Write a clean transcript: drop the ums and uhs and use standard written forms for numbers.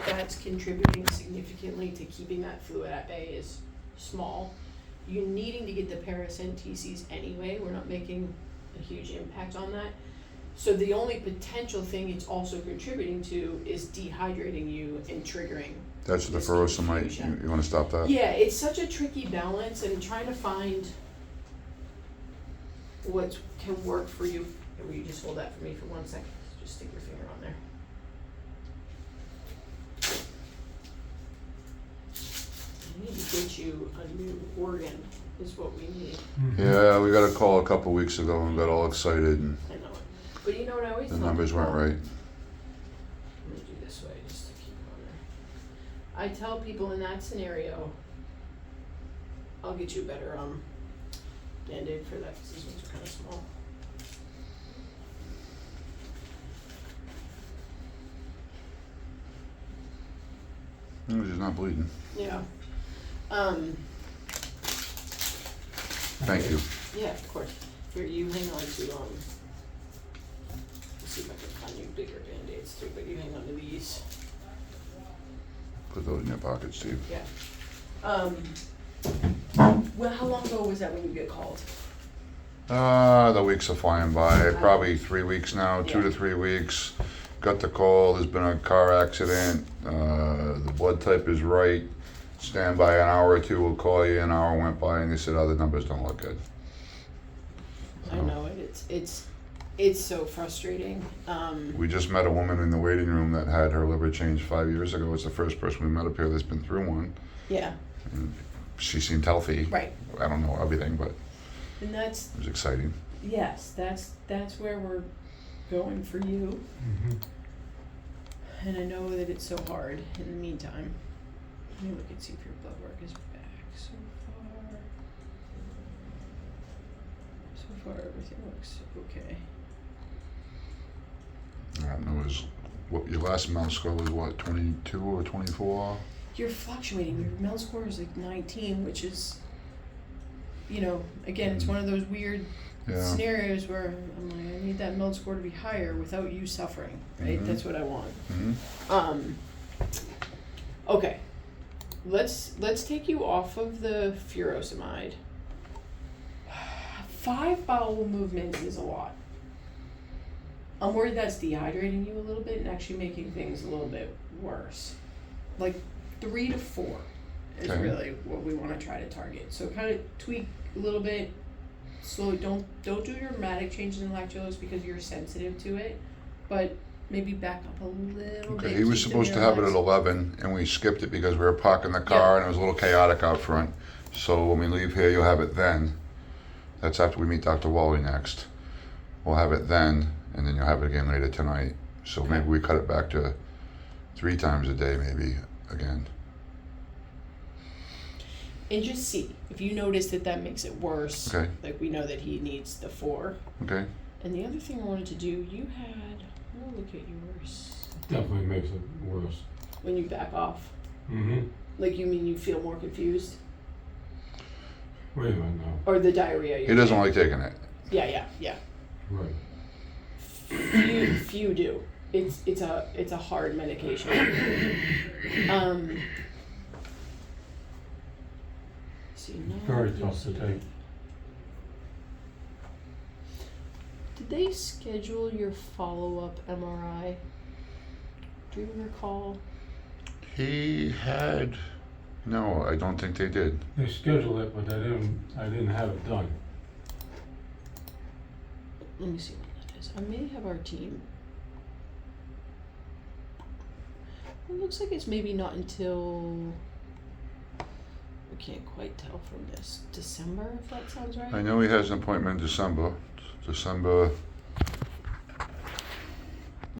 that that's contributing significantly to keeping that fluid at bay is small. You're needing to get the paracenteses anyway, we're not making a huge impact on that. So the only potential thing it's also contributing to is dehydrating you and triggering. That's the this furosemide. confusion. You want to stop that? Yeah, it's such a tricky balance and trying to find what can work for you. Will you just hold that for me for 1 second? Just stick your finger on there. I need to get you a new organ is what we need. Yeah, we got a call a couple weeks ago and got all excited, and I know it. But you know what I always the thought? numbers weren't right. I'm gonna do this way just to keep it on there. I tell people in that scenario, I'll get you a better Band-Aid for that because these ones are kind of small. She's not bleeding. Yeah. Thank you. Yeah, of course. Here, you hang on to let's see if I can find you bigger Band-Aids too, but you hang on to these. Put those in your pocket, Steve. Yeah. Well, how long ago was that when you get called? The weeks are flying by. Probably 3 weeks now, 2 to Yeah. 3 weeks. Got the call. There's been a car accident. The blood type is right. Stand by an hour or two. We'll call you. An hour went by, and they said, "Oh, the numbers don't look good." I know it. It's so frustrating. We just met a woman in the waiting room that had her liver changed 5 years ago. It's the first person we met up here that's been through one. Yeah. And she seemed healthy. Right. I don't know everything, but And that's it was exciting. yes, that's where we're going for you. And I know that it's so hard in the meantime. Let me look and see if your blood work is back so far. So far everything looks okay. I don't know. What your last mouse score was? What, 22 or 24? You're fluctuating. Your MEL score is like 19, which is, again, it's one of those weird Yeah. scenarios where I'm like, I need that MEL score to be higher without you suffering, right? Mhm. That's what I want. Mm-hmm. Okay. Let's take you off of the furosemide. 5 bowel movements is a lot. I'm worried that's dehydrating you a little bit and actually making things a little bit worse. Like 3 to 4 is Okay. really what we want to try to target. So kind of tweak a little bit. Slowly, don't do dramatic changes in lactulose because you're sensitive to it, but maybe back up a little bit. Okay, he was keep supposed the to have it at neurons. 11, and we skipped it because we were parking the car and it was a little chaotic out front. So when we leave here, you'll have it then. That's after we meet Dr. Wally next. We'll have it then, and then you'll have it again later tonight. So maybe we cut it back to 3 times a day, maybe again. And just see if you notice that makes it worse. Okay. Like we know that he needs the 4. Okay. And the other thing I wanted to do, you had. I'll look at yours Definitely makes it worse. when you back off. Mm-hmm. Like you mean you feel more confused, Wait a minute now. or the diarrhea? He doesn't like taking it. Yeah. Right. Few do. It's a hard medication. See, now Very tough to take. Did they schedule your follow-up MRI? Do you recall? He had. No, I don't think they did. They scheduled it, but I didn't have it done. Let me see what that is. I may have our team. It looks like it's maybe not until. I can't quite tell from this. December, if that sounds right. I know he has an appointment in December. December